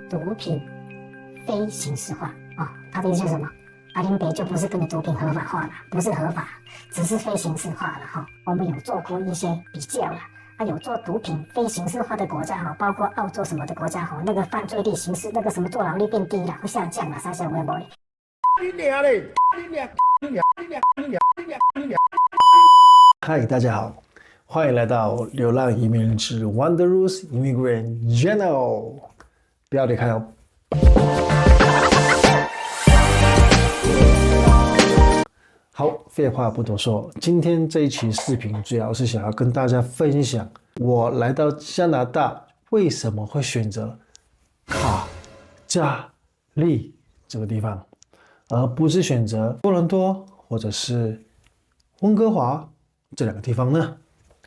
毒品非刑事化他的意思是什么？林北就不是跟你毒品合法化了，不是合法，只是非刑事化了我们有做过一些比较了。有做毒品非刑事化的国家包括澳洲什么的国家那个犯罪率、刑事那个什么坐牢率变低了，会下降了，啥小微博。嗨，大家好，欢迎来到流浪移民之 Wanderers Immigrant Channel， 不要离开哦。好，废话不多说，今天这一期视频主要是想要跟大家分享我来到加拿大为什么会选择卡加利这个地方，而不是选择多伦多或者是温哥华这两个地方呢？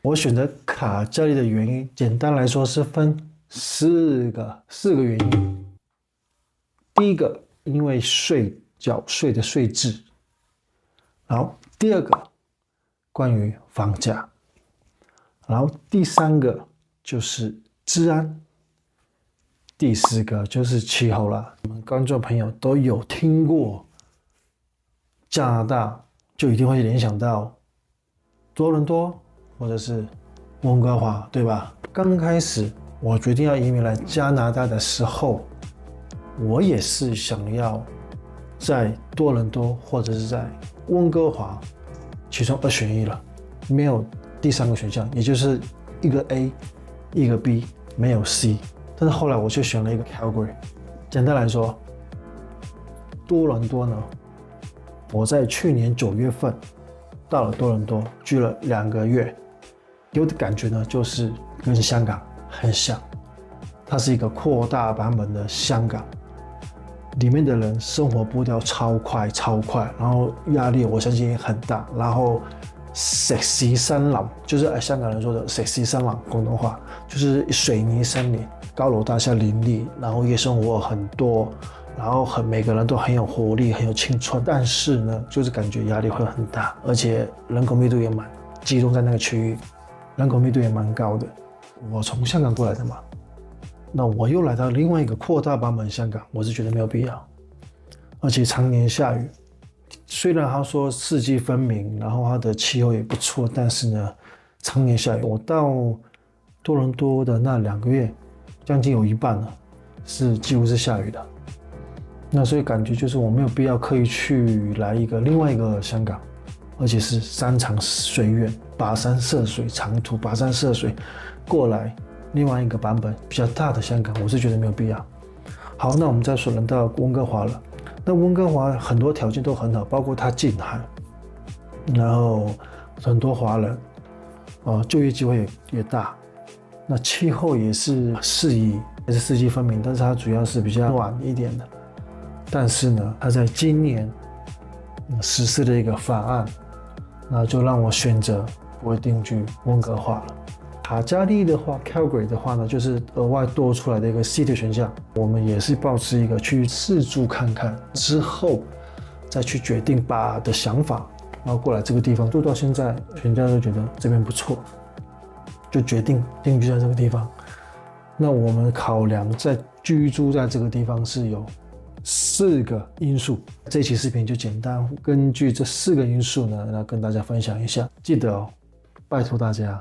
我选择卡加利的原因，简单来说是分四个原因。第一个，因为缴税的税制。然后第二个，关于房价。然后第三个就是治安。第四个就是气候了。我们观众朋友都有听过加拿大，就一定会联想到多伦多或者是温哥华，对吧？刚开始我决定要移民来加拿大的时候，我也是想要在多伦多或者是在温哥华其中2选1了，没有第三个选项，也就是一个 A 一个 B， 没有 C。 但是后来我就选了一个 Calgary。 简单来说，多伦多呢，我在去年9月份到了多伦多，居了2个月，有的感觉呢就是跟香港很像，它是一个扩大版本的香港，里面的人生活步调超快，然后压力我相信也很大，然后石屎森林，就是香港人说的石屎森林，广东话就是水泥森林，高楼大厦林立，然后夜生活很多，然后每个人都很有活力，很有青春，但是呢，就是感觉压力会很大，而且人口密度也蛮集中在那个区域，人口密度也蛮高的。我从香港过来的嘛，那我又来到另外一个扩大版本香港，我是觉得没有必要，而且常年下雨。虽然他说四季分明，然后它的气候也不错，但是呢，常年下雨。我到多伦多的那2个月，将近有一半了是几乎是下雨的。那所以感觉就是我没有必要刻意去来另外一个香港，而且是山长水远，跋山涉水，长途跋山涉水过来另外一个版本比较大的香港，我是觉得没有必要。好，那我们再说轮到温哥华了。那温哥华很多条件都很好，包括它近海，然后很多华人，就业机会也大，那气候也是适宜，也是四季分明，但是它主要是比较暖一点的。但是呢，它在今年实施了一个法案，那就让我选择不会定居温哥华了。卡加利的话 ，Calgary 的话呢，就是额外多出来的一个 C 的选项。我们也是抱持一个去试住看看，之后再去决定的想法，然后过来这个地方住到现在，全家都觉得这边不错，就决定定居在这个地方。那我们考量在居住在这个地方是有4个因素。这期视频就简单根据这4个因素呢，来跟大家分享一下。记得拜托大家，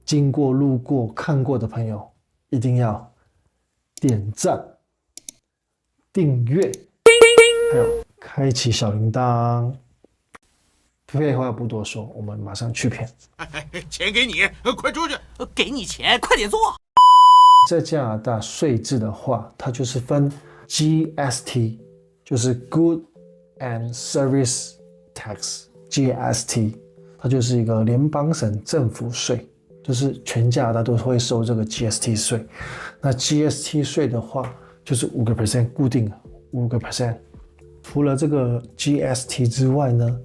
经过、路过、看过的朋友，一定要点赞、订阅，还有开启小铃铛。废话不多说，我们马上去片。钱给你，快出去！给你钱，快点做。在加拿大税制的话，它就是分 GST， 就是 Good and Service Tax，GST， 它就是一个联邦省政府税。就是全加拿大都会收这个 GST 税。那 GST 税的话，就是 5% 固定的 5%。除了这个 GST 之外呢，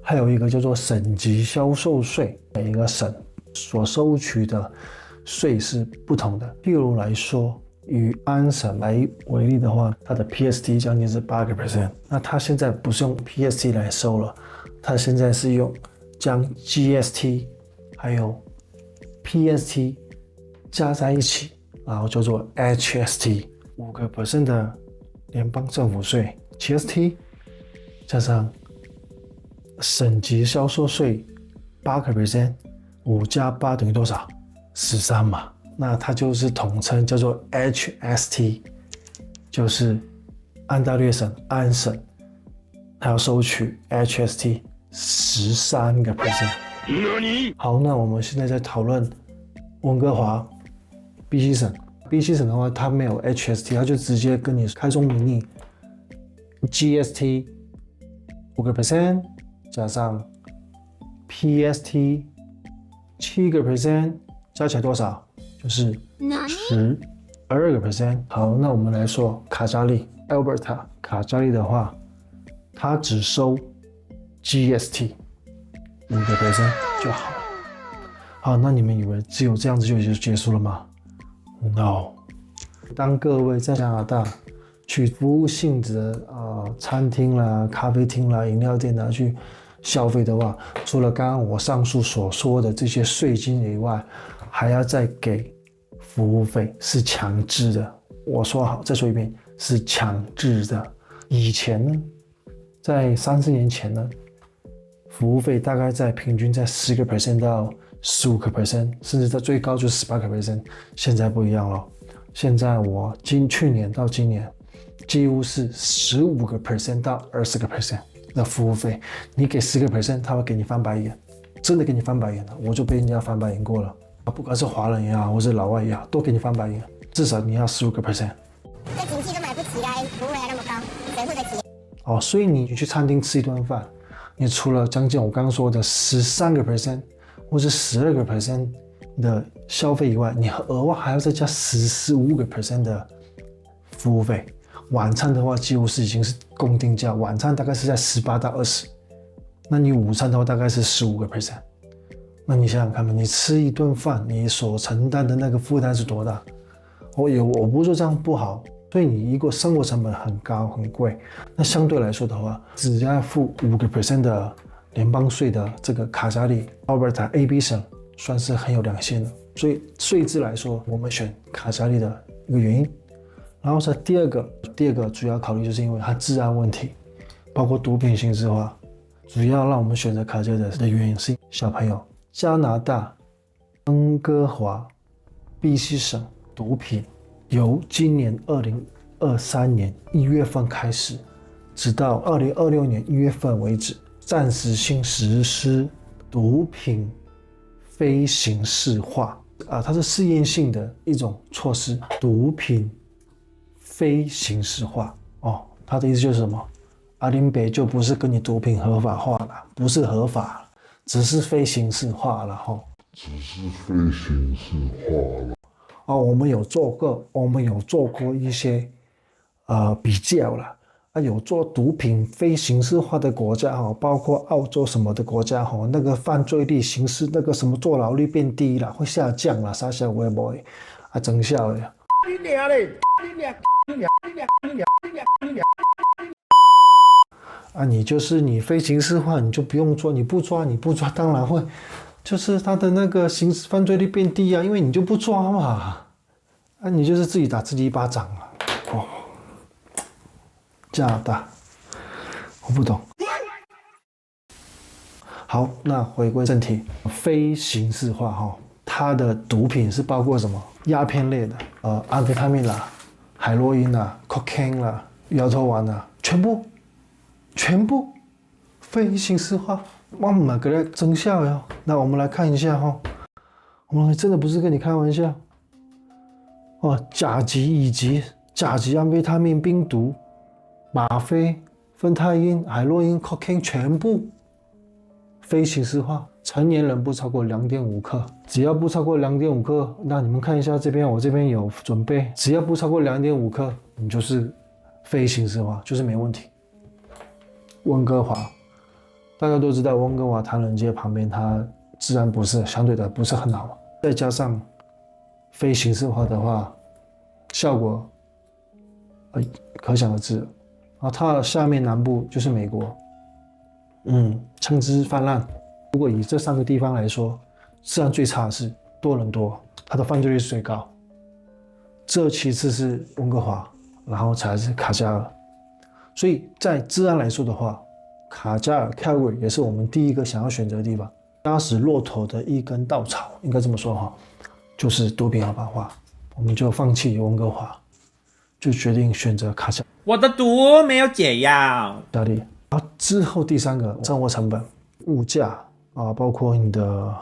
还有一个叫做省级销售税，每一个省所收取的税是不同的。譬如来说，以安省来为例的话，它的 PST 将近是8%。那它现在不是用 PST 来收了，它现在是用将 GST 还有PST 加在一起，然后叫做 HST， 5% 的联邦政府税 GST， 加上省级销售税8%， 5加8等于多少？13嘛。那它就是统称叫做 HST， 就是安大略省安省，它要收取 HST 13%。好，那我们现在在讨论温哥华 BC 省。BC 省的话，它没有 HST， 它就直接跟你开宗明义 GST 5%， 加上 PST 7%， 加起来多少？就是12%。好，那我们来说卡加利 Alberta 卡加利的话，它只收 GST 5% 就好。好，那你们以为只有这样子就结束了吗？ No， 当各位在加拿大去服务性质的餐厅啦、咖啡厅啦、饮料店啦去消费的话，除了刚刚我上述所说的这些税金以外，还要再给服务费，是强制的。我说好，再说一遍，是强制的。以前呢，在30年前呢，服务费大概平均在10% 到15%， 甚至在最高就是18%。现在不一样了，现在我去年到今年，几乎是15% 到20% 的服务费。你给10%，他会给你翻白眼，真的给你翻白眼了。我就被人家翻白眼过了，不管是华人也好，或是老外也好，都给你翻白眼，至少你要15%。这经济都买不起来，服务费还那么高，谁付得起？哦，所以你去餐厅吃一顿饭，你除了将近我刚刚说的13%或是12% 的消费以外，你额外还要再加15% 的服务费。晚餐的话，几乎是已经是公定价，晚餐大概是在18到20，那你午餐的话大概是15%。那你想想看嘛，你吃一顿饭，你所承担的那个负担是多大？我不是说这样不好，所以你一个生活成本很高很贵，那相对来说的话，只要付5% 的联邦税的这个卡加利 Alberta AB 省算是很有良心的。所以税制来说，我们选卡加利的一个原因。然后是第二个主要考虑就是因为它治安问题，包括毒品刑事化，主要让我们选择卡加利的原因是小朋友。加拿大温哥华 BC 省毒品由今年2023年1月份开始，直到2026年1月份为止，暂时性实施毒品非刑事化它是试验性的一种措施，毒品非刑事化它的意思就是什么？阿林北就不是跟你毒品合法化了，不是合法，只是非刑事化了我们有做过一些比较了有做毒品非刑事化的国家包括澳洲什么的国家那个犯罪率刑事那个什么坐牢率变低了，会下降了，啥小微博真笑的。你就是你非刑事化，你就不用抓，你不抓，当然会，就是他的那个犯罪率变低因为你就不抓嘛，你就是自己打自己一巴掌加拿大，我不懂。好，那回归正题，非刑事化它的毒品是包括什么？鸦片类的，安非他命啦、海洛因啦、cocaine 啦、摇头丸啦，全部非刑事化，我们给它真笑哟。那我们来看一下我们真的不是跟你开玩笑甲级、乙级、甲级安非他命、冰毒、吗啡、芬太因、海洛因、cocaine 全部非刑事化，成年人不超过 2.5 克，只要不超过 2.5 克，那你们看一下这边，我这边有准备，只要不超过 2.5 克，你就是非刑事化，就是没问题。温哥华，大家都知道温哥华唐人街旁边，它治安相对的不是很好，再加上非刑事化的话，效果可想而知。它的下面南部就是美国，枪支泛滥。如果以这3个地方来说，治安最差的是多伦多，它的犯罪率是最高，这其次是温哥华，然后才是卡加尔。所以在治安来说的话，卡加尔 Calgary 也是我们第一个想要选择的地方。压死骆驼的一根稻草，应该这么说哈，就是毒品合法化，我们就放弃温哥华，就决定选择卡加。我的毒没有解药。加利。然后之后第三个生活成本、物价啊，包括你的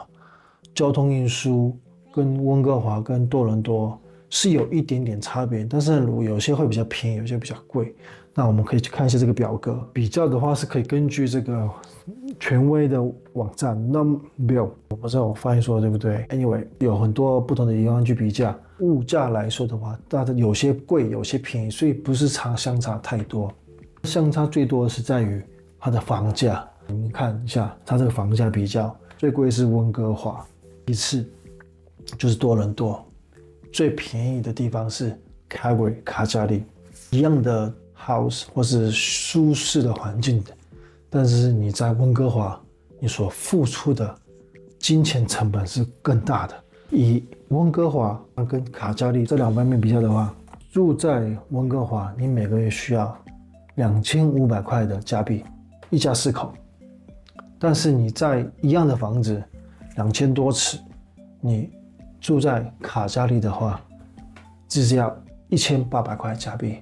交通运输，跟温哥华跟多伦多是有一点点差别，但是有些会比较便宜，有些比较贵。那我们可以去看一下这个表格，比较的话是可以根据这个权威的网站 Numbeo， 我不知道我发音说的对不对 ，Anyway 有很多不同的银行去比价。物价来说的话，大的有些贵，有些便宜，所以不是相差太多。相差最多的是在于它的房价，你们看一下它这个房价比较，最贵是温哥华，其次就是多伦多，最便宜的地方是 Calgary 卡加利，一样的 house 或是舒适的环境，但是你在温哥华，你所付出的金钱成本是更大的。以温哥华跟卡加利这两方面比较的话，住在温哥华，你每个月需要2500块的加币，一家4口。但是你在一样的房子，2000多尺，你住在卡加利的话，只要1800块加币。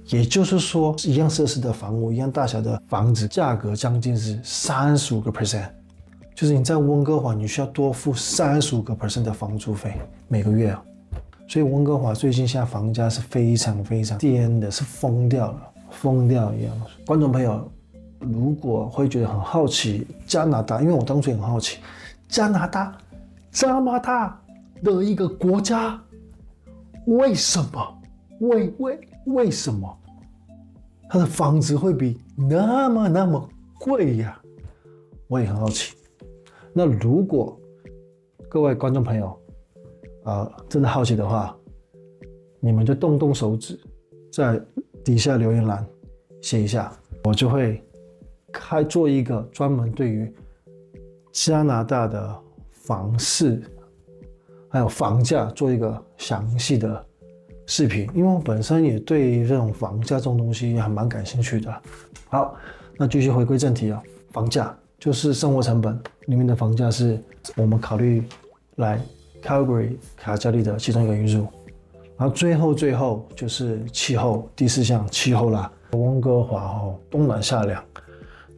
也就是说，一样设施的房屋，一样大小的房子，价格将近是35%，就是你在温哥华，你需要多付35% 的房租费每个月啊。所以温哥华最近现在房价是非常非常颠的，是疯掉了，疯掉一样。观众朋友，如果会觉得很好奇加拿大，因为我当初也很好奇，加拿大这么大的一个国家，为什么？为什么它的房子会比那么贵呀？我也很好奇。那如果各位观众朋友真的好奇的话，你们就动手指，在底下留言栏写一下，我就会做一个专门对于加拿大的房市还有房价做一个详细的视频，因为我本身也对这种房价这种东西还蛮感兴趣的。好，那继续回归正题啊，房价就是生活成本里面的房价是我们考虑来 Calgary 卡加利的其中一个因素。然后最后就是气候，第4项气候啦。温哥华冬暖夏凉，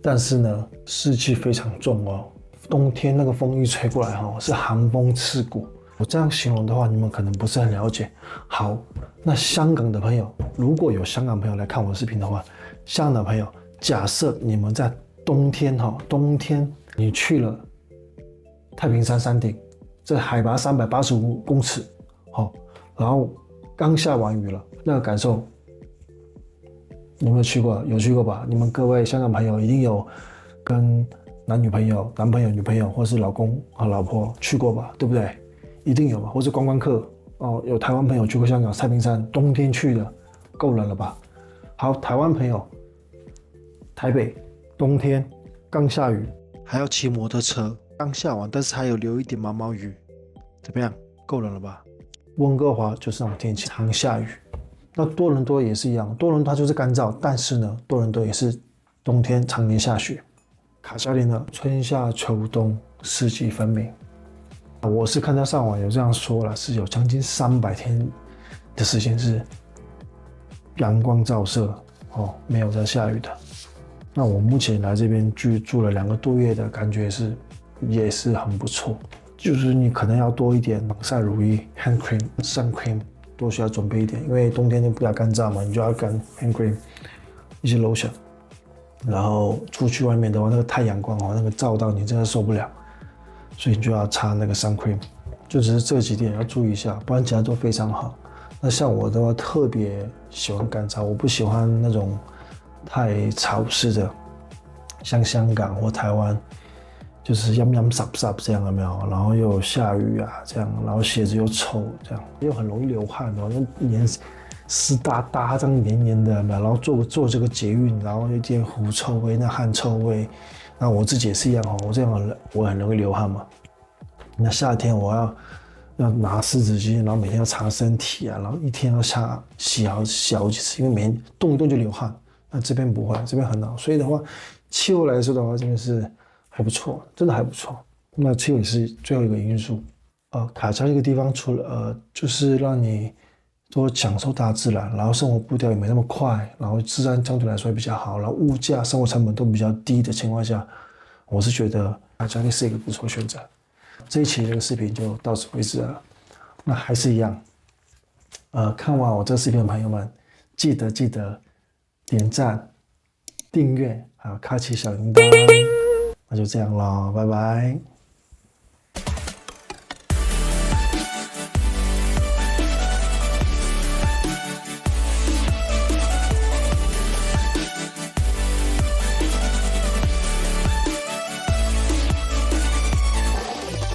但是呢湿气非常重哦，冬天那个风一吹过来是寒风刺骨。我这样形容的话，你们可能不是很了解。好，那香港的朋友，如果有香港朋友来看我的视频的话，香港的朋友，假设你们在冬天你去了太平山山顶，这海拔385公尺，然后刚下完雨了，那个感受，你有没有去过？有去过吧？你们各位香港朋友一定有跟男朋友、女朋友，或是老公和老婆去过吧？对不对？一定有吧？或是观光客有台湾朋友去过香港太平山，冬天去的，够冷了吧？好，台湾朋友，台北冬天刚下雨，还要骑摩托车，刚下完，但是还有留一点毛毛雨，怎么样？够冷了吧？温哥华就是那种天气，常下雨。那多伦多也是一样，多伦多它就是干燥，但是呢，多伦多也是冬天常年下雪。卡加利呢，春夏秋冬四季分明。我是看到上网有这样说了，是有将近300天的时间是阳光照射没有在下雨的。那我目前来这边住了2个多月的感觉也是很不错，就是你可能要多一点防晒乳液 hand cream、sun cream 都需要准备一点，因为冬天比较干燥嘛，你就要跟 hand cream 一些 lotion。然后出去外面的话，那个太阳光那个照到你真的受不了。所以你就要擦那个 sun cream， 就只是这几点要注意一下，不然其他都非常好。那像我的话，特别喜欢干燥，我不喜欢那种太潮湿的，像香港或台湾，就是阴阴湿湿这样，有没有？然后又有下雨这样，然后鞋子又臭，这样又很容易流汗那黏湿哒哒这样黏黏的，然后坐这个捷运，然后有点狐臭味，那汗臭味。那我自己也是一样我这样我很容易流汗嘛。那夏天我要要拿湿纸巾，然后每天要擦身体啊，然后一天要洗好几次，因为每天动一动就流汗。那这边不会，这边很好，所以的话，气候来说的话，这边是还不错，真的还不错。那气候也是最后一个因素。卡加这个地方除了就是让你多享受大自然，然后生活步调也没那么快，然后治安相对来说也比较好，然后物价、生活成本都比较低的情况下，我是觉得卡加利是一个不错选择。这一期这个视频就到此为止了。那还是一样，看完我这个视频的朋友们，记得点赞、订阅，还有开启小铃铛。那就这样咯，拜拜。